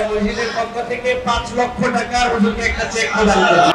আমরা মসজিদের পক্ষ থেকে 5 লক্ষ টাকা হুজুরকে একটা চেক প্রদান করছি।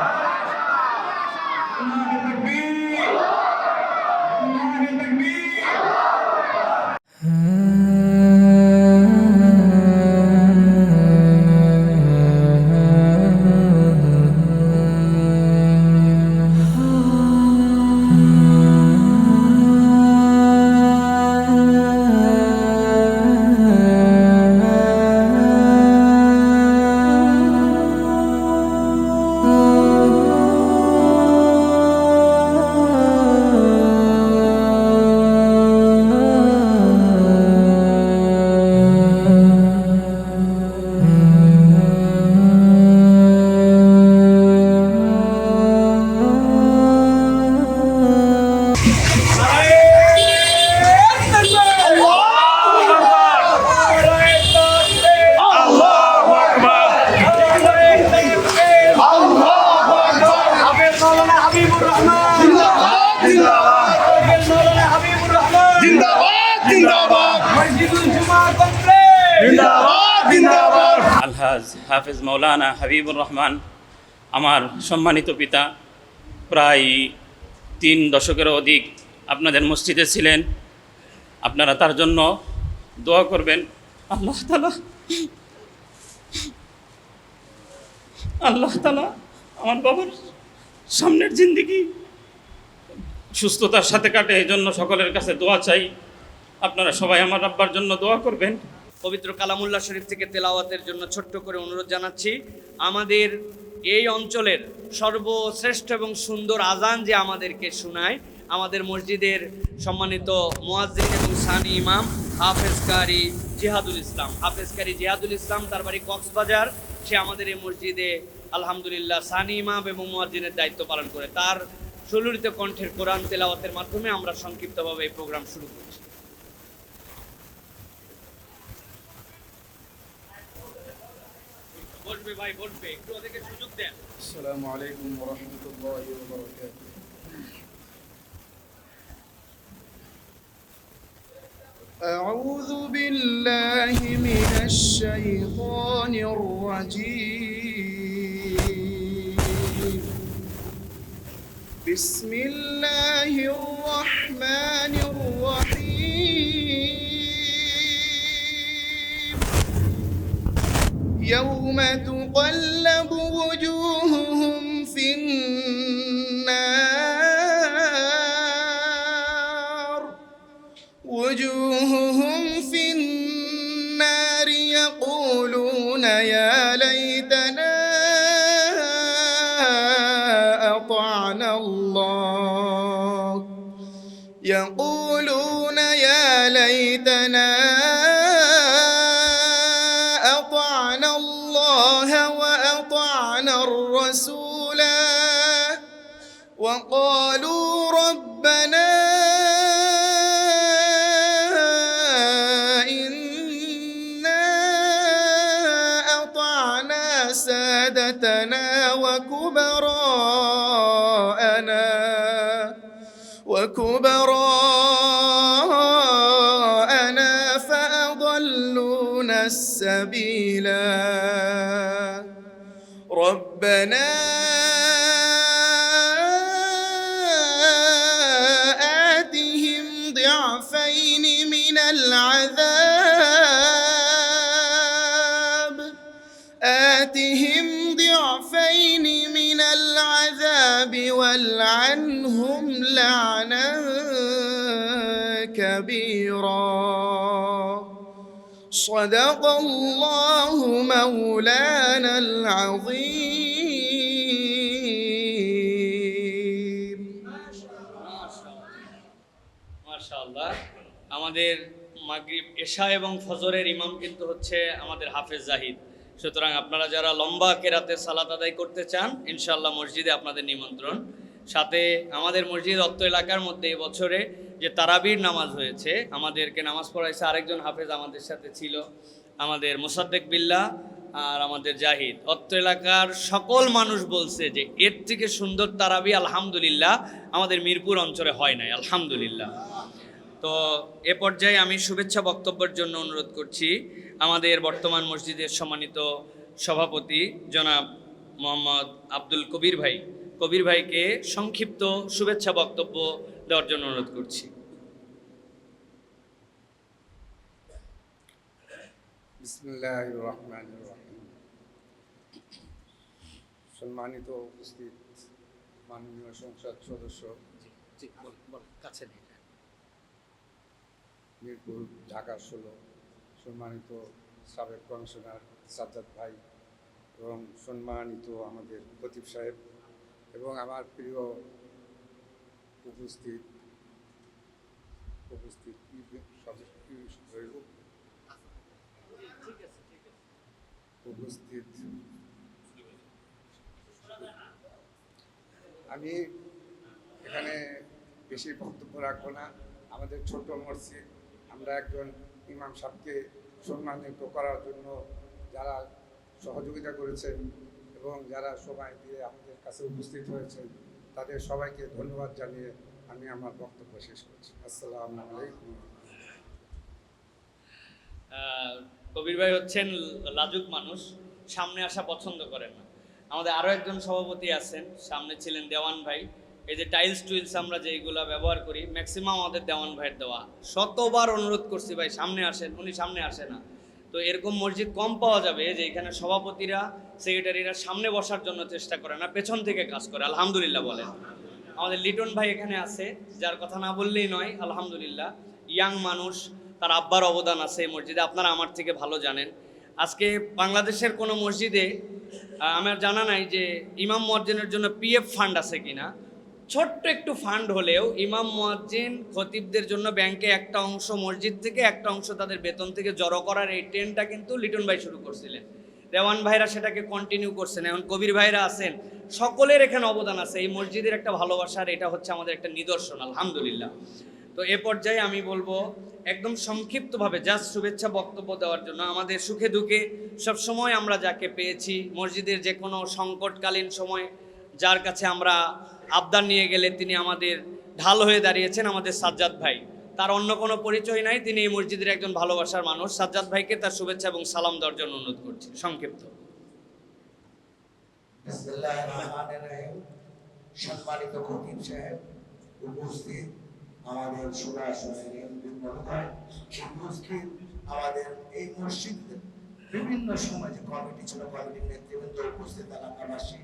আলহাজ হাফেজ মৌলানা হাবিবুর রহমান আমার সম্মানিত পিতা, প্রায় 3 দশকেরও অধিক আপনাদের মসজিদে ছিলেন। আপনারা তার জন্য দোয়া করবেন। আল্লাহ তাআলা আমার বাবার সামনের জিন্দেগি সুস্থতার সাথে কাটে, এই জন্য সকলের কাছে দোয়া চাই। আপনারা সবাই আমার আব্বার জন্য দোয়া করবেন। পবিত্র কালামুল্লাহ শরীফ থেকে তেলাওয়াতের জন্য ছোট্ট করে অনুরোধ জানাচ্ছি। আমাদের এই অঞ্চলের সর্বশ্রেষ্ঠ এবং সুন্দর আজান যে আমাদেরকে শোনায়, আমাদের মসজিদের সম্মানিত মুয়াজ্জিন এবং সানি ইমাম হাফেজ কারি জিহাদুল ইসলাম, তার বাড়ি কক্সবাজার। সে আমাদের এই মসজিদে আলহামদুলিল্লাহ সানি ইমাম এবং মুয়াজ্জিনের দায়িত্ব পালন করে। তার সুললিত কণ্ঠের কোরআন তেলাওয়াতের মাধ্যমে আমরা সংক্ষিপ্তভাবে এই প্রোগ্রাম শুরু করছি। বসবে ভাই, বসবে, একটু ওদেরকে সুযোগ দেন। আসসালামু আলাইকুম ওয়া রাহমাতুল্লাহি ওয়া বারাকাতুহু। আউযু বিল্লাহি মিনাশ শাইতানির রাজীম। বিসমিল্লাহির রাহমানির রাহিম। يوم تقلب وجوههم في النار يقولون يا ليتنا أطعنا الله يقولون يا ليتنا وأطعنا الرسولا وقالوا ربنا إنا أطعنا سادتنا وكبراءنا فأضلونا السبيلا ربنا آتهم ضعفين من العذاب والعنهم لعنا كبيرا صدق الله مولانا العظيم মাশাআল্লাহ। আমাদের মাগরিব, এশা এবং ফজরের ইমাম কিন্তু হচ্ছে আমাদের হাফেজ জাহিদ। সুতরাং আপনারা যারা লম্বা কেরাতে সালাত আদায় করতে চান, ইনশাআল্লাহ মসজিদে আপনাদের নিমন্ত্রণ। সাথে আমাদের মসজিদ অত্র এলাকার মধ্যে এবছরে যে তারাবির নামাজ হয়েছে, আমাদেরকে নামাজ পড়াইছে আরেকজন হাফেজ আমাদের সাথে ছিল, আমাদের মোসাদ্দেক বিল্লাহ আর আমাদের জাহিদ। অত্র এলাকার সকল মানুষ বলছে যে এর থেকে সুন্দর তারাবি আলহামদুলিল্লাহ আমাদের মিরপুর অঞ্চলে হয় নাই, আলহামদুলিল্লাহ। তো তো এ পর্যায়ে আমি শুভেচ্ছা বক্তব্যের জন্য অনুরোধ করছি আমাদের বর্তমান মসজিদের সম্মানিত সভাপতি জনাব মোহাম্মদ আব্দুল কবির ভাইকে সংক্ষিপ্ত শুভেচ্ছা বক্তব্য দেওয়ার জন্য অনুরোধ করছি। বিসমিল্লাহির রহমানির রহিম। সম্মানিত উপস্থিত মাননীয় সংসদ সদস্য মিরপুর ঢাকা 16, সম্মানিত সাবেক কমিশনার সাজ্জাদ ভাই এবং সম্মানিত আমাদের খতিব সাহেব এবং আমার প্রিয় উপস্থিত আমি এখানে বেশি বক্তব্য রাখবো না। আমাদের ছোট মসজিদ, আমরা একজন ইমাম সাহেবকে সম্মানিত করার জন্য যারা সহযোগিতা করেছেন এবং যারা সময় দিয়ে আমাদের কাছে উপস্থিত হয়েছেন তাদের সবাইকে ধন্যবাদ জানিয়ে আমি আমার বক্তব্য শেষ করছি। আসসালামু আলাইকুম। কবির ভাই হচ্ছেন লাজুক মানুষ, সামনে আসা পছন্দ করেন না। আমাদের আরও একজন সভাপতি আছেন, সামনে ছিলেন দেওয়ান ভাই। এই যে টাইলস টুইলস আমরা যেইগুলো ব্যবহার করি ম্যাক্সিমাম আমাদের দেওয়ান ভাইয়ের দেওয়া। শতবার অনুরোধ করছি ভাই সামনে আসেন, উনি সামনে আসে না। তো এরকম মসজিদ কম পাওয়া যাবে যে এখানে সভাপতিরা সেক্রেটারিরা সামনে বসার জন্য চেষ্টা করে না, পেছন থেকে কাজ করে। আলহামদুলিল্লাহ বলেন। আমাদের লিটন ভাই এখানে আছে, যার কথা না বললেই নয়। আলহামদুলিল্লাহ, ইয়াং মানুষ, তার আব্বার অবদান আছে এই মসজিদে, আপনারা আমার থেকে ভালো জানেন। আজকে বাংলাদেশের কোনো মসজিদে আমার জানা নাই যে ইমাম মুয়াজ্জিনের জন্য পিএফ ফান্ড আছে কিনা। ছোট্ট একটু ফান্ড হলেও ইমাম মুয়াজ্জিন খতিবদের জন্য ব্যাংকে একটা অংশ মসজিদ থেকে একটা অংশ তাদের বেতন থেকে জড়ো করার এই ট্রেনটা কিন্তু লিটন ভাই শুরু করছিলেন। দেওয়ান ভাইরা সেটাকে কন্টিনিউ করছেন, এখন কবির ভাইরা আছেন, সকলের এখানে অবদান আছে। এই মসজিদের একটা ভালোবাসার এটা হচ্ছে আমাদের একটা নিদর্শন, আলহামদুলিল্লাহ। তো এ পর্যায়ে আমি বলবো একদম সংক্ষিপ্তভাবে জাস্ট শুভেচ্ছা বক্তব্য দেওয়ার জন্য। আমাদের সুখে দুঃখে সবসময় আমরা যাকে পেয়েছি, মসজিদের যে কোনো সংকটকালীন সময় যার কাছে আমরা আবদার নিয়ে গেলে তিনি আমাদের ঢাল হয়ে দাঁড়িয়েছেন, আমাদের সাজ্জাদ ভাই। তার অন্য কোনো পরিচয় নাই, তিনি এই মসজিদের একজন ভালোবাসার মানুষ। সাজ্জাদ ভাইকে তার শুভেচ্ছা এবং সালাম দেওয়ার জন্য অনুরোধ করছি সংক্ষিপ্ত। বিসমিল্লাহির রহমানির রহিম। সম্মানিত খতিব সাহেব, উপস্থিত আমাদের উপস্থিত আমাদের এই মসজিদের বিভিন্ন সময় যে কমিটি ছিল, কমিটির নেতৃবৃন্দ, উপস্থিত এলাকাবাসী,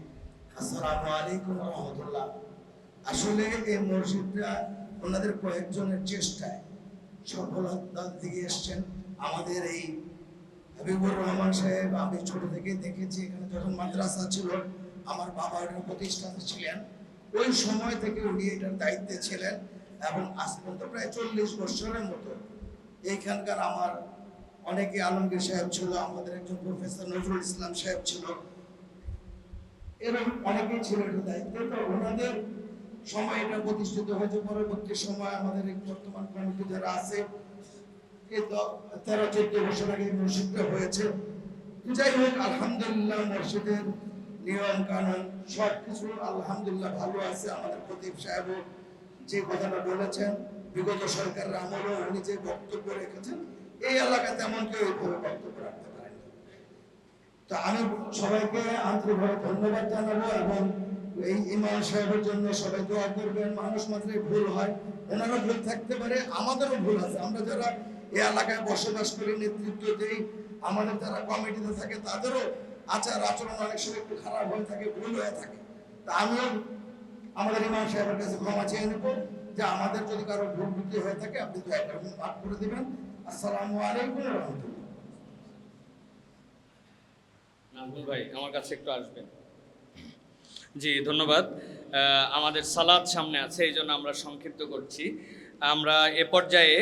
আসসালামু আলাইকুম ওয়া রাহমাতুল্লাহ। আসলে এই মসজিদটা ওনাদের কয়েকজনের চেষ্টায় সফলতার দিকে এসছেন। আমাদের এই হাবিবুর রহমান সাহেব, আমি ছোট থেকে দেখেছি, এখানে যখন মাদ্রাসা ছিল আমার বাবা এটার প্রতিষ্ঠাতা ছিলেন, ওই সময় থেকে উনি এটার দায়িত্বে ছিলেন এবং আজ পর্যন্ত প্রায় 40 বছরের মতো এইখানকার আমার অনেকে, আলমগীর সাহেব ছিল, আমাদের একজন প্রফেসর নজরুল ইসলাম সাহেব ছিল, এরকম অনেকেই ছিল এটার দায়িত্বে। তো ওনাদের সময় এটা প্রতিষ্ঠিত হয়েছে। পরবর্তী সময় আমাদের এই বর্তমান কমিটি যারা আছে, 13-14 বছর আগে মসজিদটা হয়েছে। যাই হোক, আলহামদুলিল্লাহ মসজিদের নিয়ম কানুন সবকিছু আলহামদুলিল্লাহ ভালো আছে। আমাদের খতিব সাহেব যে কথাটা বলেছেন, বিগত সরকারের আমলেও উনি যে বক্তব্য রেখেছেন, এই এলাকাতে এমন কেউ এইভাবে বক্তব্য রাখতে পারেন। তো আমি সবাইকে আন্তরিকভাবে ধন্যবাদ জানাবো এবং এই ইমাম সাহেবের জন্য সবাই দোয়া করবেন। মানুষ মাত্রই ভুল হয়, ওনারও ভুল থাকতে পারে, আমাদেরও ভুল আছে। আমরা যারা এই এলাকায় বসবাস করি, নেতৃত্ব দেই, আমাদের যারা কমিটিতে থাকে, তাদেরও আচার আচরণ অনেক সময় একটু খারাপ হয়ে থাকে, ভুল হয়ে থাকে। তা আমিও আমাদের ইমাম সাহেবের কাছে ক্ষমা চেয়ে নেব যে আমাদের যদি কারো ভুল ত্রুটি হয়ে থাকে আপনি দয়া করে মাফ করে দিবেন। আসসালামু আলাইকুম ওয়া রাহমাতুল্লাহ। নাজমুল ভাই আমার কাছে একটু আসবেন। জি ধন্যবাদ। আমাদের সালাত সামনে আছে, এই জন্য আমরা সংক্ষিপ্ত করছি। আমরা এ পর্যায়ে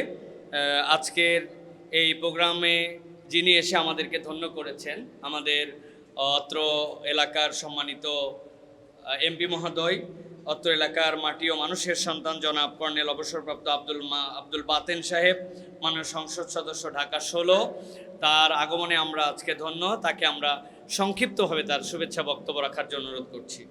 আজকের এই প্রোগ্রামে যিনি এসে আমাদেরকে ধন্য করেছেন, আমাদের অত্র এলাকার সম্মানিত এমপি মহোদয়, অত্র এলাকার মাটি ও মানুষের সন্তান জনাব কর্নেল অবসরপ্রাপ্ত আব্দুল বাতেন সাহেব, মাননীয় সংসদ সদস্য ঢাকা 16, তার আগমনে আমরা আজকে ধন্য। তাকে আমরা সংক্ষিপ্তভাবে তার শুভেচ্ছা বক্তব্য রাখার জন্য অনুরোধ করছি।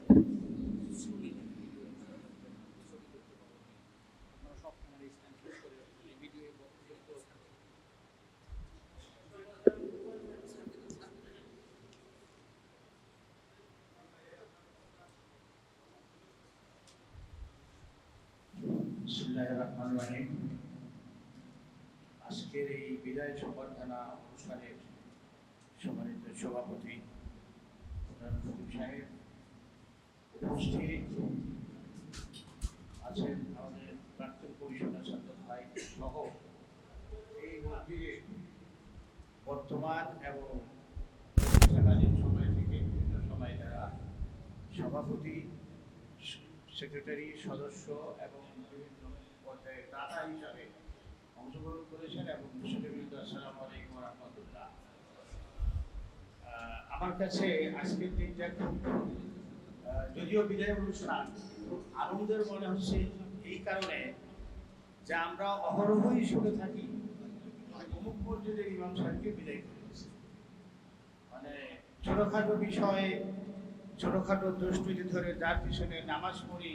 বিসমিল্লাহির রহমানির রহিম। আজকের এই বিদায় সংবর্ধনা অনুষ্ঠানের সম্মানিত সভাপতি প্রধান খতিব সাহেব, উপস্থিত আছেন আমাদের প্রাক্তন কমিশনার সাদ্দাত ভাই সহ এই মন্দিরে বর্তমান এবং থাকালীন সময় থেকে বিভিন্ন সময় যারা সভাপতি, সেক্রেটারি, সদস্য এবং বিভিন্ন পর্যায়ে দাতা হিসাবে অংশগ্রহণ করেছেন এবং মুসলিমবৃন্দ, আসসালামু আলাইকুম ওয়া রাহমাতুল্লাহ। আমার কাছে আজকের দিনটা খুব যদিও বিদায় অনুষ্ঠান খুব আনন্দের মনে হচ্ছে এই কারণে যে আমরা অহরহই শুনে থাকি অমুক মসজিদের ইমাম সাহেবকে বিদায় করে দিয়েছে। মানে ছোটখাটো বিষয়ে, ছোটখাটো দোষটি ধরে যার পিছনে নামাজ পড়ি,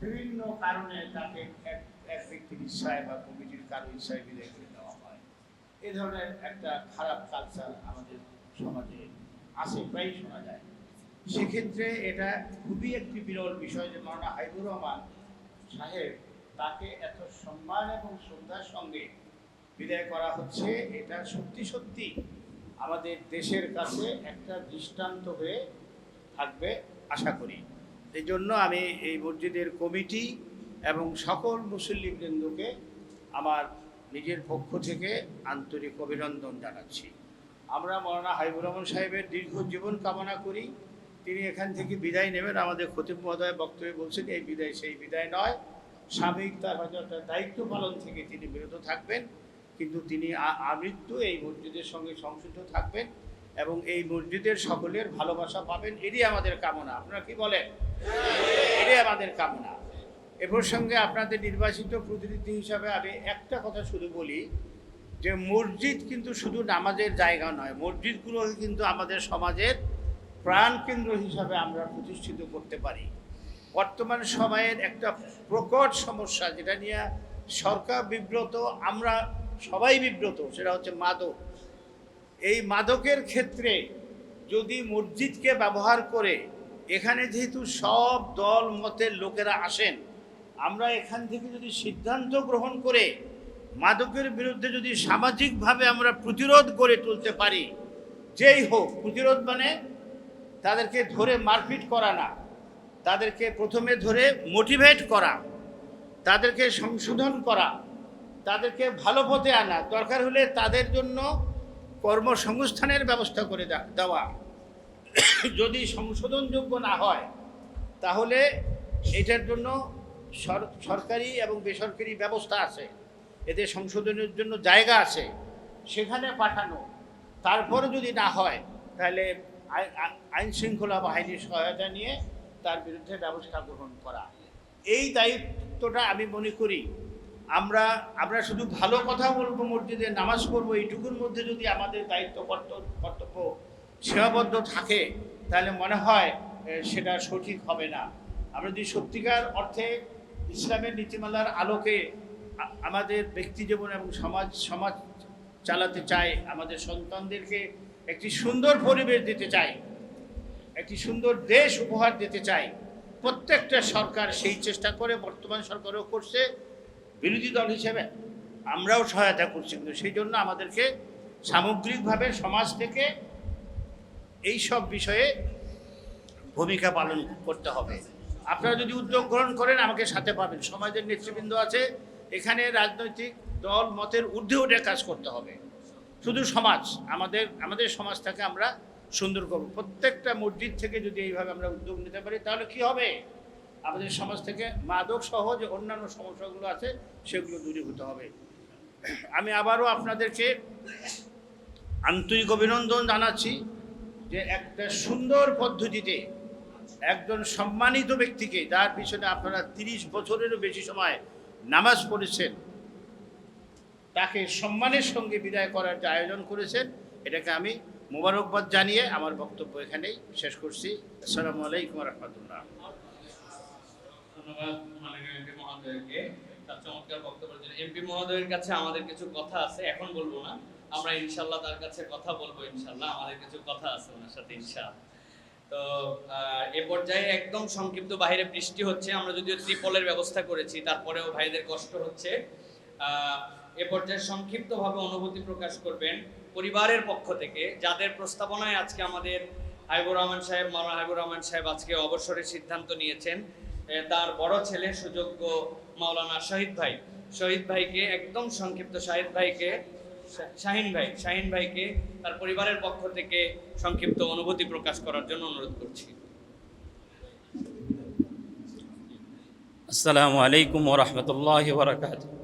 বিভিন্ন কারণে তাকে এক ব্যক্তির ইচ্ছায় বা কমিটির কারো ইচ্ছায় বিদায় করে দেওয়া হয়। এ ধরনের একটা খারাপ কালচার আমাদের সমাজে আছে, প্রায়ই শোনা যায়। সেক্ষেত্রে এটা খুবই একটি বিরল বিষয় যে মাওলানা হাবিবুর রহমান সাহেব তাকে এত সম্মান এবং শ্রদ্ধার সঙ্গে বিদায় করা হচ্ছে, এটা সত্যি সত্যি আমাদের দেশের কাছে একটা দৃষ্টান্ত হয়ে থাকবে আশা করি। এই জন্য আমি এই মসজিদের কমিটি এবং সকল মুসল্লিবৃন্দকে আমার নিজের পক্ষ থেকে আন্তরিক অভিনন্দন জানাচ্ছি। আমরা মাওলানা হাবিবুর রহমান সাহেবের দীর্ঘ জীবন কামনা করি। তিনি এখান থেকে বিদায় নেবেন। আমাদের খতিব মহোদয় বক্তব্যে বলছেন এই বিদায় সেই বিদায় নয়, স্বাভাবিক তার হয়তো একটা দায়িত্ব পালন থেকে তিনি বিরত থাকবেন, কিন্তু তিনি আমৃত্যু এই মসজিদের সঙ্গে সংশ্লিষ্ট থাকবেন এবং এই মসজিদের সকলের ভালোবাসা পাবেন। এটাই আমাদের কামনা। আপনারা কি বলেন? এটাই আমাদের কামনা। এ প্রসঙ্গে আপনাদের নির্বাচিত প্রতিনিধি হিসাবে আমি একটা কথা শুধু বলি যে মসজিদ কিন্তু শুধু নামাজের জায়গা নয়, মসজিদগুলোকে কিন্তু আমাদের সমাজের প্রাণকেন্দ্র হিসাবে আমরা প্রতিষ্ঠিত করতে পারি। বর্তমান সময়ের একটা প্রকট সমস্যা যেটা নিয়ে সরকার বিব্রত, আমরা সবাই বিব্রত, সেটা হচ্ছে মাদক। এই মাদকের ক্ষেত্রে যদি মসজিদকে ব্যবহার করে, এখানে যেহেতু সব দল মতের লোকেরা আসেন, আমরা এখান থেকে যদি সিদ্ধান্ত গ্রহণ করে মাদকের বিরুদ্ধে যদি সামাজিকভাবে আমরা প্রতিরোধ গড়ে তুলতে পারি, যেই হোক, প্রতিরোধ মানে তাদেরকে ধরে মারপিট করা না, তাদেরকে প্রথমে ধরে মোটিভেট করা, তাদেরকে সংশোধন করা, তাদেরকে ভালো পথে আনা, দরকার হলে তাদের জন্য কর্মসংস্থানের ব্যবস্থা করে দেওয়া। যদি সংশোধনযোগ্য না হয় তাহলে এটার জন্য সরকারি এবং বেসরকারি ব্যবস্থা আছে, এতে সংশোধনের জন্য জায়গা আছে, সেখানে পাঠানো। তারপরে যদি না হয় তাহলে আইন শৃঙ্খলা বাহিনীর সহায়তা নিয়ে তার বিরুদ্ধে ব্যবস্থা গ্রহণ করা। এই দায়িত্বটা আমি মনে করি আমরা শুধু ভালো কথা বলবো, মসজিদে নামাজ পড়বো, এইটুকুর মধ্যে যদি আমাদের দায়িত্ব কর্তব্য সীমাবদ্ধ থাকে তাহলে মনে হয় সেটা সঠিক হবে না। আমরা যদি সত্যিকার অর্থে ইসলামের নীতিমালার আলোকে আমাদের ব্যক্তি জীবন এবং সমাজ চালাতে চাই, আমাদের সন্তানদেরকে একটি সুন্দর পরিবেশ দিতে চাই, একটি সুন্দর দেশ উপহার দিতে চাই, প্রত্যেকটা সরকার সেই চেষ্টা করে, বর্তমান সরকারও করছে, বিরোধী দল হিসেবে আমরাও সহায়তা করছি। কিন্তু সেই জন্য আমাদেরকে সামগ্রিকভাবে সমাজ থেকে এই সব বিষয়ে ভূমিকা পালন করতে হবে। আপনারা যদি উদ্যোগ গ্রহণ করেন আমাকে সাথে পাবেন, সমাজের নেতৃবৃন্দ আছে এখানে, রাজনৈতিক দল মতের ঊর্ধ্বে উঠে কাজ করতে হবে। শুধু সমাজ, আমাদের সমাজটাকে আমরা সুন্দর করব। প্রত্যেকটা মসজিদ থেকে যদি এইভাবে আমরা উদ্যোগ নিতে পারি তাহলে কি হবে, আমাদের সমাজ থেকে মাদক সহ যে অন্যান্য সমস্যাগুলো আছে সেগুলো দূরীভূত হবে। আমি আবারও আপনাদেরকে আন্তরিক অভিনন্দন জানাচ্ছি যে একটা সুন্দর পদ্ধতিতে একজন সম্মানিত ব্যক্তিকে, যার পিছনে আপনারা 30 বছরেরও বেশি সময় নামাজ পড়েছেন, তাকে সম্মানের সঙ্গে বিদায় করার যে আয়োজন করেছেন, এটাকে আমি মোবারকবাদ জানিয়ে আমার বক্তব্য এখানেই শেষ করছি। আসসালামু আলাইকুম ওয়া রাহমাতুল্লাহ। ধন্যবাদ মাননীয় এমপি মহোদয়কে তার চমৎকার বক্তব্যের জন্য। এমপি মহোদয়ের কাছে আমাদের কিছু কথা আছে, এখন বলবো না, আমরা ইনশাআল্লাহ তার কাছে কথা বলবো। ইনশাআল্লাহ আমাদের কিছু কথা আছে ওনার সাথে ইনশাআল্লাহ। তো এ পর্যায়ে একদম সংক্ষিপ্ত, বাইরে বৃষ্টি হচ্ছে, আমরা যদিও ত্রিপলের ব্যবস্থা করেছি, তারপরেও ভাইদের কষ্ট হচ্ছে। এ পর্যায়ে সংক্ষিপ্তভাবে অনুভূতি প্রকাশ করবেন পরিবারের পক্ষ থেকে, যাদের প্রস্তাবনায় আজকে আমাদের হাবিবুর রহমান সাহেব, মাওলানা হাবিবুর রহমান সাহেব আজকে অবসরের সিদ্ধান্ত নিয়েছেন। তার বড় ছেলে সুযোগ্য মাওলানা শহীদ ভাইকে একদম সংক্ষিপ্ত, শাহিন ভাইকে তার পরিবারের পক্ষ থেকে সংক্ষিপ্ত অনুভূতি প্রকাশ করার জন্য অনুরোধ করছি। আসসালামু আলাইকুম ওয়া রাহমাতুল্লাহি ওয়া বারাকাতুহু।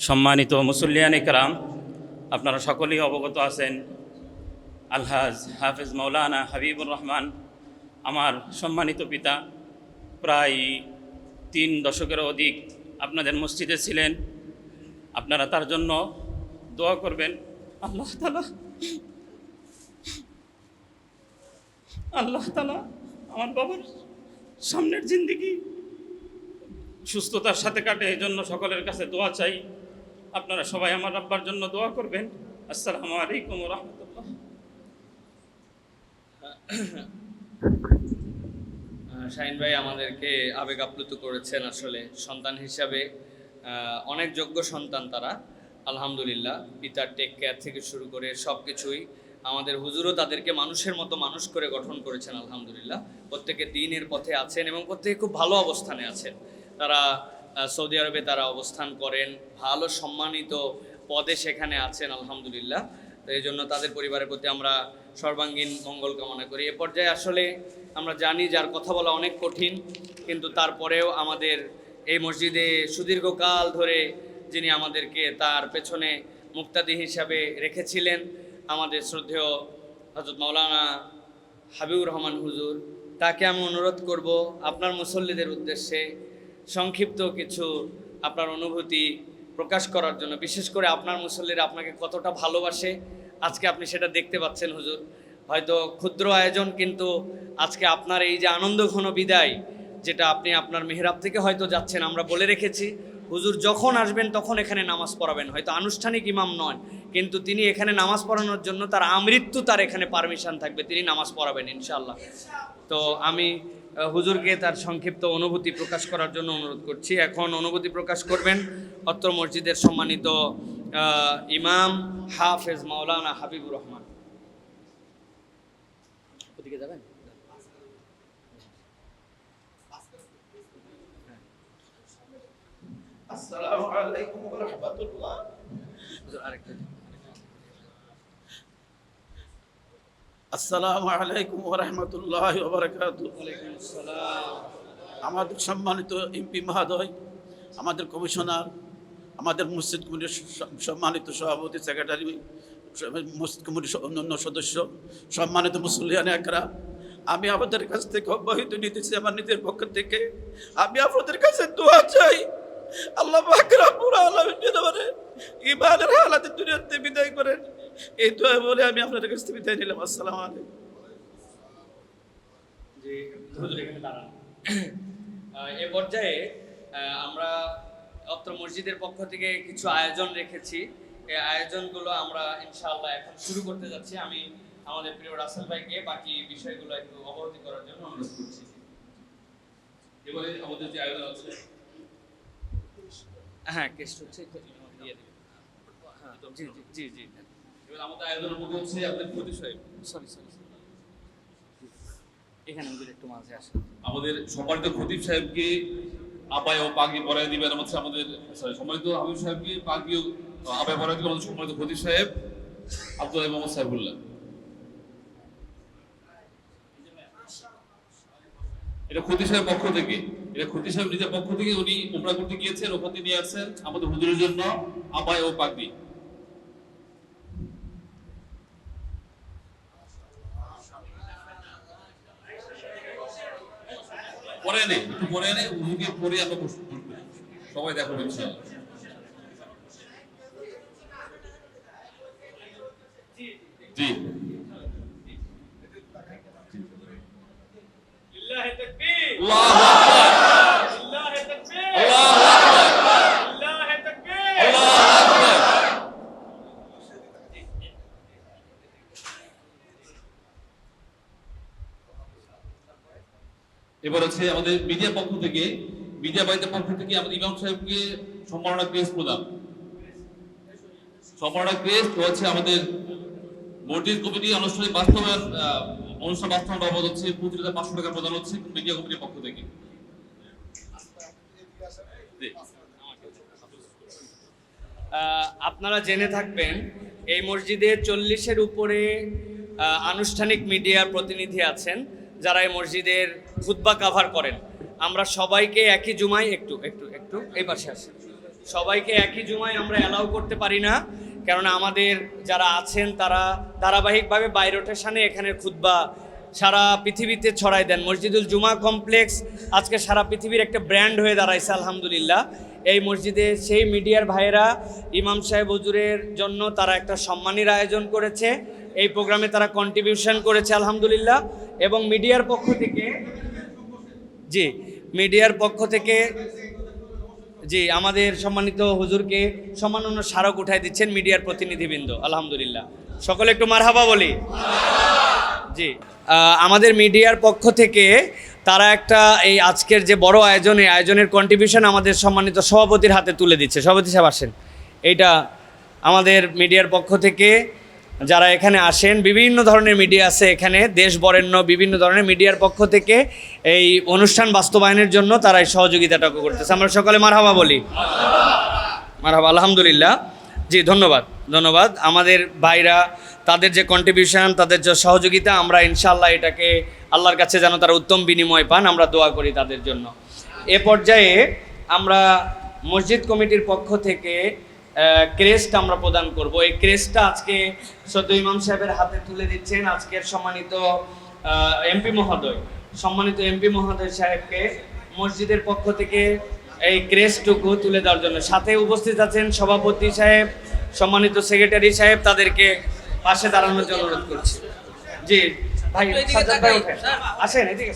সম্মানিত মুসল্লিয়ান ইকরাম, আপনারা সকলেই অবগত আছেন আলহাজ হাফেজ মাওলানা হাবিবুর রহমান আমার সম্মানিত পিতা। প্রায় 3 দশকেরও অধিক আপনাদের মসজিদে ছিলেন। আপনারা তার জন্য দোয়া করবেন। আল্লাহ তাআলা আমার বাবার সামনের জিন্দেগি সুস্থতার সাথে কাটে, এই জন্য সকলের কাছে দোয়া চাই। আপনারা সবাই আমার আব্বার জন্য দোয়া করবেন। আসসালামু আলাইকুম ওয়া রাহমাতুল্লাহ। শাহিন ভাই আমাদেরকে আবেগ আপ্লুত করেছেন। আসলে সন্তান হিসাবে অনেক যোগ্য সন্তান তারা, আলহামদুলিল্লাহ। পিতার টেক কেয়ার থেকে শুরু করে সব কিছুই, আমাদের হুজুরও তাদেরকে মানুষের মতো মানুষ করে গঠন করেছেন, আলহামদুলিল্লাহ। প্রত্যেকে দ্বীনের পথে আছেন এবং প্রত্যেকে খুব ভালো অবস্থানে আছেন। তারা সৌদি আরবে তারা অবস্থান করেন, ভালো সম্মানিত পদে সেখানে আছেন, আলহামদুলিল্লাহ। তো এই জন্য তাদের পরিবারের প্রতি আমরা সর্বাঙ্গীন মঙ্গল কামনা করি। এ পর্যায়ে আসলে আমরা জানি যার কথা বলা অনেক কঠিন, কিন্তু তারপরেও আমাদের এই মসজিদে সুদীর্ঘকাল ধরে যিনি আমাদেরকে তার পেছনে মুক্তাদি হিসাবে রেখেছিলেন, আমাদের শ্রদ্ধেয় হযরত মাওলানা হাবিবুর রহমান হুজুর, তাকে আমি অনুরোধ করব আপনার মুসল্লিদের উদ্দেশ্যে সংক্ষিপ্ত কিছু আপনার অনুভূতি প্রকাশ করার জন্য। বিশেষ করে আপনার মুসল্লিরা আপনাকে কতটা ভালোবাসে আজকে আপনি সেটা দেখতে পাচ্ছেন হুজুর। হয়তো ক্ষুদ্র আয়োজন, কিন্তু আজকে আপনার এই যে আনন্দঘন বিদায়, যেটা আপনি আপনার মেহরাব থেকে হয়তো যাচ্ছেন, আমরা বলে রেখেছি হুজুর যখন আসবেন তখন এখানে নামাজ পড়াবেন। হয়তো আনুষ্ঠানিক ইমাম নয়, কিন্তু তিনি এখানে নামাজ পড়ানোর জন্য তার আমৃত্যু তার এখানে পারমিশন থাকবে, তিনি নামাজ পড়াবেন ইনশাআল্লাহ। তো আমি হুজুরকে তার সংক্ষিপ্ত অনুভূতি প্রকাশ করার জন্য অনুরোধ করছি। এখন অনুভূতি প্রকাশ করবেন অত্র মসজিদের সম্মানিত ইমাম হাফেজ মাওলানা হাবিবুর রহমান। ওদিকে যাবেন? আসসালামু আলাইকুম ওয়া রাহমাতুল্লাহ। আসসালামু আলাইকুম ওয়া রাহমাতুল্লাহি ওয়া বারাকাতুহু। আমাদের সম্মানিত এমপি মহোদয়, আমাদের কমিশনার, আমাদের মসজিদ কমিটির সম্মানিত সভাপতি, সেক্রেটারি, মসজিদ কমিটির অন্যান্য সদস্য, সম্মানিত মুসল্লিয়ান একরাম, আমি আপনাদের কাছ থেকে অব্যাহতি নিতেছি আমার নিজের পক্ষ থেকে। আমি আপনাদের কাছে দোয়া চাই, আল্লাহ পাক রব্বুল আলামিন যেন আমাদের ইমানের হালাতে দুনিয়াতে বিদায় করেন, এই দোয়া বলে আমি আপনাদের কাছ থেকে বিদায় নিলাম। আসসালামু আলাইকুম। জি, হুজুর এখানে দাঁড়ান। এ পর্যায়ে আমরা অত্র মসজিদের পক্ষ থেকে কিছু আয়োজন রেখেছি। এই আয়োজনগুলো আমরা ইনশাআল্লাহ এখন শুরু করতে যাচ্ছি। আমি আমাদের প্রিয় রাসেল ভাইকে বাকি বিষয়গুলো একটু অবগত করার জন্য অনুরোধ করছি। এবারে আমাদের যে আয়োজন আছে, হ্যাঁ, কেষ্ট হচ্ছে, হ্যাঁ, জি জি জি জি এবার আমাদের আয়োজনের মধ্যে হচ্ছে আপনাদের প্রতি সাহেব, সরি এখানে হুজুর একটু মাঝে আসেন। আমাদের সম্মানিত খতিব সাহেবকে আপায় ও পাগড়ি পরায় দিবেন হচ্ছে আমাদের সম্মানিত হাবিব সাহেবকে পাগড়ি ও আপায় পরায় দিবেন আমাদের সম্মানিত খতিব সাহেব আব্দুল মোহাম্মদ সাহেবুল্লাহ। এটা খতিব সাহেবের পক্ষ থেকে, এটা খতিব সাহেব নিজের পক্ষ থেকে উনি উমরা করতে গিয়েছেন, ওখান থেকে নিয়ে আসছেন আমাদের হুজুরের জন্য আপায় ও পাগড়ি। পরে নে, একটু পরে নে, হুজুরকে পরে আমরা সবাই দেখো ইনশাআল্লাহ। জি লিল্লাহি তাকবীর, আল্লাহু আকবার, লিল্লাহি তাকবীর, আল্লাহু আকবার, লিল্লাহি তাকবীর, আল্লাহু আকবার। এবার হচ্ছে আমাদের মিডিয়া পক্ষ থেকে, মিডিয়া বাইদের পক্ষ থেকে আমাদের ইমাম সাহেবকে সম্মাননা ক্রেস্ট প্রদান। সম্মাননা ক্রেস্ট হচ্ছে আমাদের মসজিদ কমিটি আনুষ্ঠানিক বাস্তবায়ন অনুষ্ঠান বাস্তবায়ন বাবদ হচ্ছে 25,500 টাকা প্রদান হচ্ছে মিডিয়া কমিটির পক্ষ থেকে। আপনারা জেনে থাকবেন এই মসজিদে 40-এর উপরে আনুষ্ঠানিক মিডিয়ার প্রতিনিধি আছেন যারা এই মসজিদের খুতবা কাভার করেন। আমরা সবাইকে একই জুমায় একটু এই পাশে আসেন, সবাইকে একই জুমায় আমরা অ্যালাউ করতে পারি না, কেননা আমাদের যারা আছেন তারা ধারাবাহিকভাবে বাই রোটেশনে এখানের খুতবা সারা পৃথিবীতে ছড়াই দেন। মসজিদুল জুমা কমপ্লেক্স আজকে সারা পৃথিবীর একটা ব্র্যান্ড হয়ে দাঁড়াইছে আলহামদুলিল্লাহ। এই মসজিদে সেই মিডিয়ার ভাইয়েরা ইমাম সাহেব হুজুরের জন্য তারা একটা সম্মানীর আয়োজন করেছে, এই প্রোগ্রামে তারা কন্ট্রিবিউশন করেছে আলহামদুলিল্লাহ। এবং মিডিয়ার পক্ষ থেকে আমাদের সম্মানিত হুজুরকে সম্মাননা স্মারক উঠাই দিচ্ছেন মিডিয়ার প্রতিনিধিবৃন্দ আলহামদুলিল্লাহ। সকলে একটু মারহাবা বলি। জি, আমাদের মিডিয়ার পক্ষ থেকে তারা একটা এই আজকের যে বড় আয়োজন, এই আয়োজনের কন্ট্রিবিউশন আমাদের সম্মানিত সভাপতির হাতে তুলে দিচ্ছে। সভাপতি সাহেব আসেন। এইটা আমাদের মিডিয়ার পক্ষ থেকে যারা এখানে আসেন, বিভিন্ন ধরনের মিডিয়া আছে এখানে, দেশ বরেণ্য বিভিন্ন ধরনের মিডিয়ার পক্ষ থেকে এই অনুষ্ঠান বাস্তবায়নের জন্য তারা এই সহযোগিতাটা করতেছে। আমরা সকলে মারহাবা বলি। মারহাবা, আলহামদুলিল্লাহ। জি, ধন্যবাদ আমাদের ভাইরা, তাদের যে কন্ট্রিবিউশন, তাদের যে সহযোগিতা, আমরা ইনশাআল্লাহ এটাকে আল্লাহর কাছে যেন তারা উত্তম বিনিময় পান, আমরা দোয়া করি তাদের জন্য। এ পর্যায়ে আমরা মসজিদ কমিটির পক্ষ থেকে ক্রেস্ট আমরা প্রদান করব। এই ক্রেস্টটা আজকে সদ্য ইমাম সাহেবের হাতে তুলে দিচ্ছেন আজকের সম্মানিত এমপি মহোদয় সাহেবকে মসজিদের পক্ষ থেকে এই ক্রেস্টটুকু তুলে দেওয়ার জন্য। সাথে উপস্থিত আছেন সভাপতি সাহেব, সম্মানিত সেক্রেটারি সাহেব, তাদেরকে পাশে দাঁড়ানোর জন্য অনুরোধ করছি। জি ভাই, সাজ্জাদ ভাই ওঠেন, আসেন এদিকে।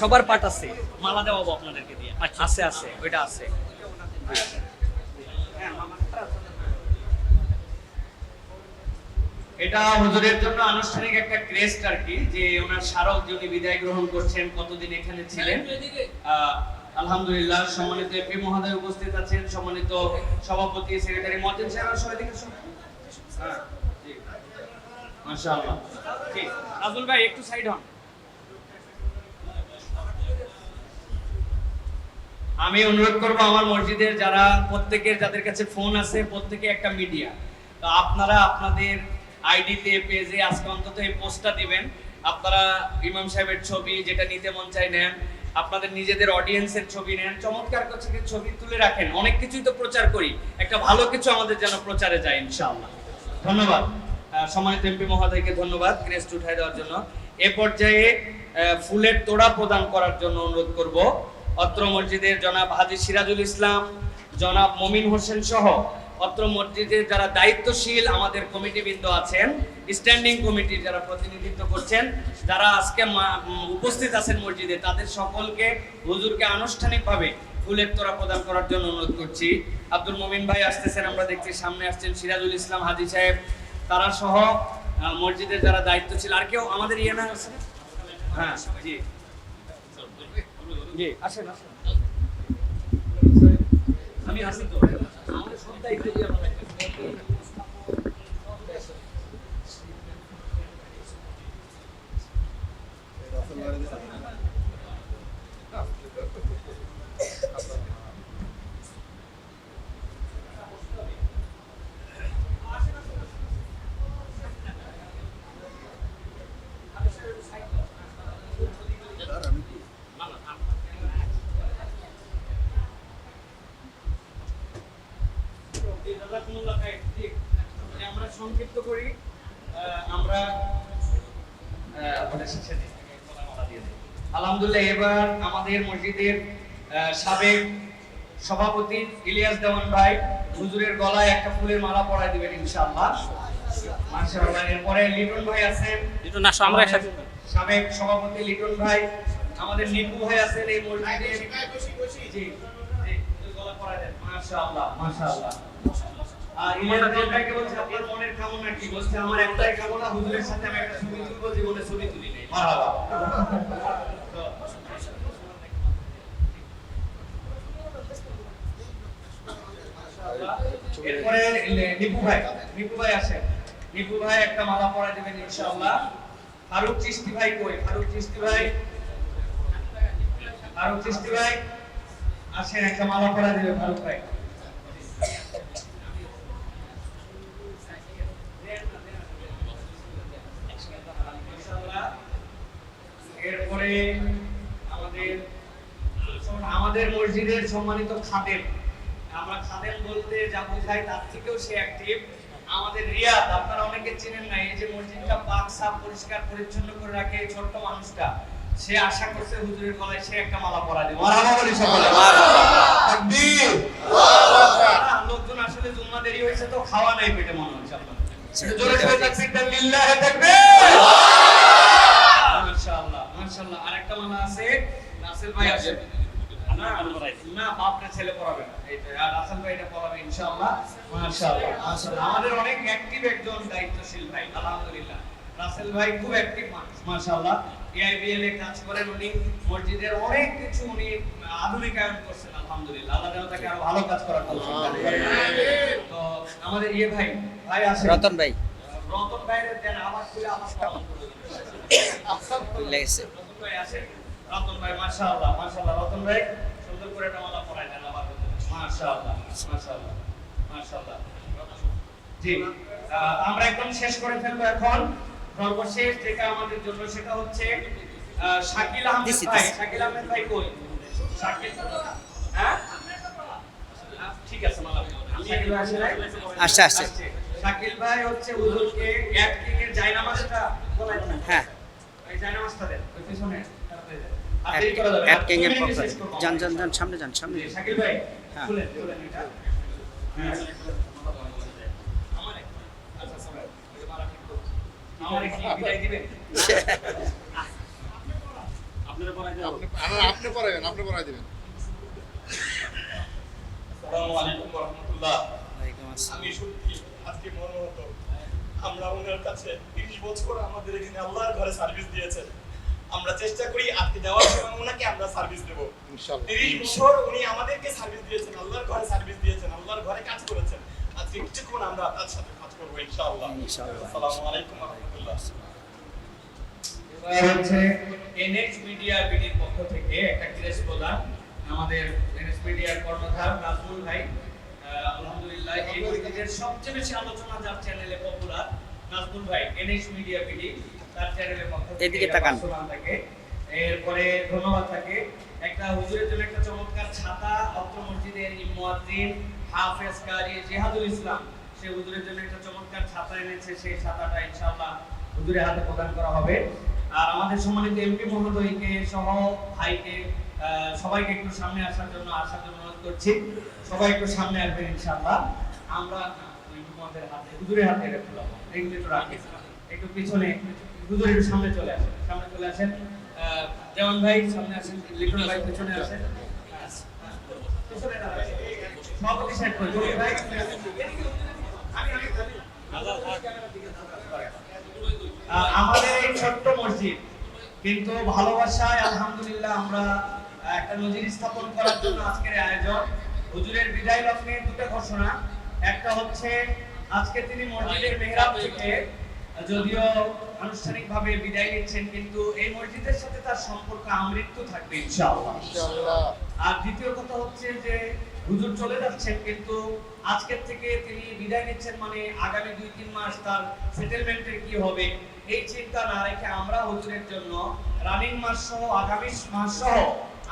সবার পাট আছে, মালা দেওয়াবো আপনাদেরকে দিয়ে। আছে ওইটা আছে। এটা হুজুরের জন্য আনুষ্ঠানিক একটা ক্রেস্ট আর কি, যে ওনার স্মারক যিনি বিদায় গ্রহণ করছেন, কতদিন এখানে ছিলেন। আলহামদুলিল্লাহ সম্মানিত এমপি মহোদয় উপস্থিত আছেন, সম্মানিত সভাপতি, সেক্রেটারি, মহাজিন সাহেব সবাই দিকে। হ্যাঁ জি, মাশাআল্লাহ। ঠিক, রাজুল ভাই একটু সাইড হন। আমি অনুরোধ করব আমার মসজিদের যারা প্রত্যেকের যাদের কাছে ফোন আছে, প্রত্যেকে একটা মিডিয়া, তো আপনারা আপনাদের আইডিতে পেজে আজকে অন্তত এই পোস্টটা দিবেন। আপনারা ইমাম সাহেবের ছবি যেটা নিতে মন চাই নেন, আপনাদের নিজেদের অডিয়েন্সের ছবি নেন, চমৎকার কিছু ছবি তুলে রাখেন। অনেক কিছুই তো প্রচার করি, একটা ভালো কিছু আমাদের যেন প্রচারে যায় ইনশাআল্লাহ। ধন্যবাদ সম্মানিত এমপি মহোদয়কে, ধন্যবাদ ক্রেস্ট উঠাই দেওয়ার জন্য। এ পর্যায়ে ফুলের তোড়া প্রদান করার জন্য অনুরোধ করব অত্র মসজিদের জনাব হাজী সিরাজুল ইসলাম, জনাব মমিন হোসেন সহ অত্র মসজিদের যারা দায়িত্বশীল আমাদের কমিটিবৃন্দ আছেন, স্ট্যান্ডিং কমিটির যারা প্রতিনিধিত্ব করছেন, যারা আজকে উপস্থিত আছেন মসজিদে, তাদের সকলকে হুজুরকে আনুষ্ঠানিকভাবে ফুলের তোড়া প্রদান করার জন্য অনুরোধ করছি। আব্দুল মমিন ভাই আসতেছেন, আমরা দেখছি সামনে আসছেন সিরাজুল ইসলাম হাজী সাহেব, তারা সহ মসজিদের যারা দায়িত্বশীল। আর কেউ আমাদের না আছে? হ্যাঁ জি জি, আসেন। আমি আসি তো, আমাদের সব দায়িত্ব দিয়ে আমরা আমরা সংক্ষিপ্ত করি। আমরা আলহামদুলিল্লাহ এবার আমাদের মসজিদের সাবেক সভাপতি ইলিয়াস দেওয়ান ভাই হুজুরের গলায় একটা ফুলের মালা পরায় দিবেন ইনশাআল্লাহ। মাশাআল্লাহ। এরপরে লিটন ভাই আছেন, লিটন আসো আমরা একসাথে। সাবেক সভাপতি লিটন ভাই, আমাদের নিপু ভাই আছেন এই মসজিদের। জি জি, গলা পরায় দেন। মাশাআল্লাহ মাশাআল্লাহ। আর ইলিয়াস ভাইকে বলছে আপনার মনের কামনা কি? বলছে আমার একটাই কামনা, হুজুরের সাথে আমি একটা ছবি তুলবো, জীবনে ছবি তুলি নাই। মারহাবা। এরপরে নিপু ভাই আসেন। নিপু ভাই একটা মালা পরা দিবেন ইনশাআল্লাহ। ফারুক চিশতি ভাই কই? ফারুক চিশতি ভাই আসেন, একটা মালা পরা দিবেন ফারুক ভাই। এরপরে আমাদের মসজিদের সম্মানিত খাদেম, আমরা খাদেম বলতে যা বোঝাই তার থেকেও সে অ্যাক্টিভ, আমাদের রিয়াদ। আপনারা অনেকে চেনেন না, এই যে মসজিদটা পাক সাফ পরিষ্কার পরিচ্ছন্ন করে রাখে এই ছোট্ট মানুষটা, সে আশা করছে হুজুরের গলায় সে একটা মালা পরা দিবে। মারহাবা বলি সকলে। তাকবীর। লোকজন আসলে জুম্মা দেরি হয়েছে তো খাওয়া নাই পেটে মনে হচ্ছে আপনাদের। জোরে জোরে তাকবীর দেন, লিল্লাহি তাকবীর। মাশাআল্লাহ মাশাআল্লাহ। আরেকটা মালা আছে, রাসেল ভাই আসেন। না বাপরে ছেলে পড়াবে না, এইটা আর রাসেল ভাই এটা পড়াবে ইনশাআল্লাহ। মাশাআল্লাহ মাশাআল্লাহ। আমাদের অনেক অ্যাক্টিভ একজন দায়িত্বশীল ভাই, আলহামদুলিল্লাহ। রাসেল ভাই খুব অ্যাক্টিভ মানুষ, মাশাআল্লাহ। এআইবিএল এ কাজ করেন উনি, মসজিদের অনেক কিছু উনি আধুনিকায়ন করছেন, আলহামদুলিল্লাহ। আল্লাহ যেন তাকে আরো ভালো কাজ করার তৌফিক দান করেন। তো আমাদের ভাই আসেন, রতন ভাইয়ের দেন আবার খুলে আবার পালন করে দিন। লেগেছে রতন ভাই আসেন। রতন ভাই মাশাআল্লাহ মাশাআল্লাহ। রতন ভাই সুন্দর করে একটা মালা পরাই দেন আবার। মাশাআল্লাহ মাশাআল্লাহ মাশাআল্লাহ। জি, আমরা একদম শেষ করে ফেলবো এখন। সর্বশেষ যেটা আমাদের জন্য সেটা হচ্ছে শাকিল আহমেদ ভাই। শাকিল আহমেদ ভাই কই? শাকিল, হ্যাঁ ঠিক আছে মালা। শাকিল ভাই আসে আসে। শাকিল ভাই হচ্ছে হুজুরকে অ্যাক্টিং এর জায়নামাজটা বলাই দেন। হ্যাঁ এই জায়নামাজটা দেন ওই পিছনে অ্যাক্টিং এর পক্ষে যান যান যান, সামনে যান, সামনে। শাকিল ভাই হ্যাঁ খুলেন এটা। হ্যাঁ আমার কি বিদায় দিবেন? আপনারা পড়াই দেন। আপনি পড়াই দিবেন। আসসালামু আলাইকুম ওয়া রাহমাতুল্লাহ। ওয়ালাইকুম আসসালাম। আমি সত্যি আজকে মনে হতো আমরা ওনার কাছে 30 বছর আমাদের এখানে আল্লাহর ঘরে সার্ভিস দিয়েছেন। আমরা চেষ্টা করি আজকে যাওয়ার সময় ওনাকে আমরা সার্ভিস দেব ইনশাআল্লাহ। 30 বছর উনি আমাদেরকে সার্ভিস দিয়েছেন, আল্লাহর ঘরে সার্ভিস দিয়েছেন, আল্লাহর ঘরে কাজ করেছেন। আজকে কিছুক্ষণ আমরা তার সাথে কাজ করব ইনশাআল্লাহ। আসসালামু আলাইকুম ওয়া রাহমাতুল্লাহ। এবার হচ্ছে এনএক্স মিডিয়া বিডির পক্ষ থেকে একটা ক্রেস প্রদান আমাদের এনএক্স মিডিয়ার কর্ণধার নাজমুল ভাই। আলহামদুলিল্লাহ এই মসজিদের সবচেয়ে বেশি আলোচনা যার চ্যানেলে পপুলার নাজমুল ভাই, এনএক্স মিডিয়া বিডি, তার চ্যানেলের পক্ষ থেকে এদিকে তাকান। থাকে। এরপরে ধন্যবাদ থাকে একটা হুজুরের জন্য একটা চমৎকার ছাতা অত্র মসজিদের মুয়াজ্জিন হাফেজ কারি জিহাদুল ইসলাম, সে হুজুরের জন্য একটা চমৎকার ছাতা এনেছে। সেই ছাতাটা ইনশাআল্লাহ হুজুরের হাতে প্রদান করা হবে। আর আমাদের সম্মানিত এমপি মহোদয়কে সহ ভাইকে সবাইকে একটু সামনে আসার জন্য অনুরোধ করছি। সবাই একটু সামনে আসবেন ইনশাআল্লাহ। আমরা আমাদের হাতে হুজুরের হাতে এটা তুলব, এইগুলো একটু রাখি, একটু পিছনে হুজুর একটু সামনে চলে আসেন, সামনে চলে আসেন। দেওয়ান ভাই সামনে আসেন, লিটন ভাই পিছনে আসেন, পিছনে দাঁড়ান, সভাপতি সাহেব কই? জলিল ভাই আমাদের এই ছোট্ট মসজিদ কিন্তু ভালোবাসায় আলহামদুলিল্লাহ আমরা একটা নজির স্থাপন করার জন্য আজকের আয়োজন। হুজুরের বিদায় লগ্নে দুটো ঘোষণা। একটা হচ্ছে আজকে তিনি মসজিদের মেহরাব থেকে যদিও আনুষ্ঠানিকভাবে বিদায় নিচ্ছেন, কিন্তু এই মসজিদের সাথে তার সম্পর্ক আমৃত্যু থাকবে ইনশাআল্লাহ। আর দ্বিতীয় কথা হচ্ছে যে হুজুর চলে যাচ্ছেন, কিন্তু আজকের থেকে তিনি বিদায় নিচ্ছেন মানে আগামী 2-3 মাস তার সেটেলমেন্টের কি হবে এই চিন্তা না রেখে আমরা হুজুরের জন্য রানিং মাস সহ আগামী মাস সহ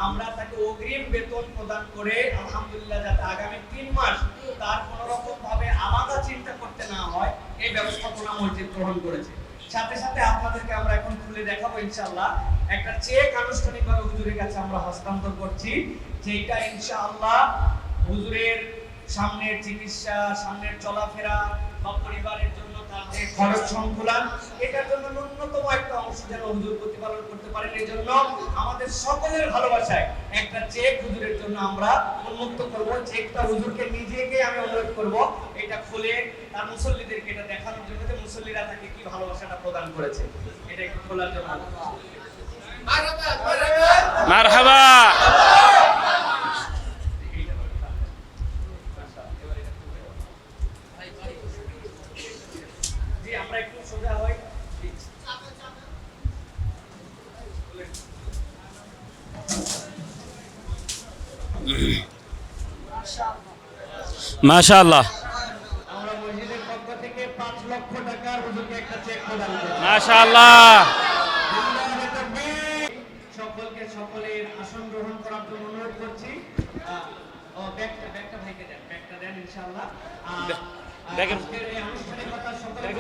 আমরা তাকে অগ্রিম বেতন প্রদান করে আলহামদুলিল্লাহ যাতে আগামী 3 মাস তার কোনো রকম ভাবে আলাদা চিন্তা করতে না হয় এই ব্যবস্থাপনা মসজিদ গ্রহণ করেছে। সাথে সাথে আপনাদেরকে আমরা এখন খুলে দেখাবো ইনশাআল্লাহ। একটা চেক আনুষ্ঠানিকভাবে হুজুরের কাছে আমরা হস্তান্তর করছি, যেটা ইনশাআল্লাহ হুজুরের সামনের চিকিৎসা, সামনের চলাফেরা বা পরিবারের জন্য তার যে খরচ সংকুলান, এটার জন্য ন্যূনতম একটা অংশ যেন হুজুর প্রতিপালন করতে পারেন। এই জন্য আমাদের সকলের ভালোবাসায় একটা চেক হুজুরের জন্য আমরা উন্মুক্ত করব। চেকটা হুজুরকে নিজেকে আমি অনুরোধ করব এটা খুলে তার মুসল্লিদেরকে এটা দেখানোর জন্য যে মুসল্লিরা তাকে কি ভালোবাসাটা প্রদান করেছে, এটা একটু খোলার জন্য। মারহাবা। জি, আমরা একটু সোজা হই। মাশাআল্লাহ, আমরা মসজিদের পক্ষ থেকে 5 লক্ষ টাকার হুজুরকে একটা চেক প্রদান করব। মাশাআল্লাহ। সকলকে সকলের আসন গ্রহণ করার জন্য অনুরোধ করছি। ব্যাগটা ভাইকে দেন, ব্যাগটা দেন ইনশাআল্লাহ। দেখেন আজকের এই আনুষ্ঠানিকতা সকলের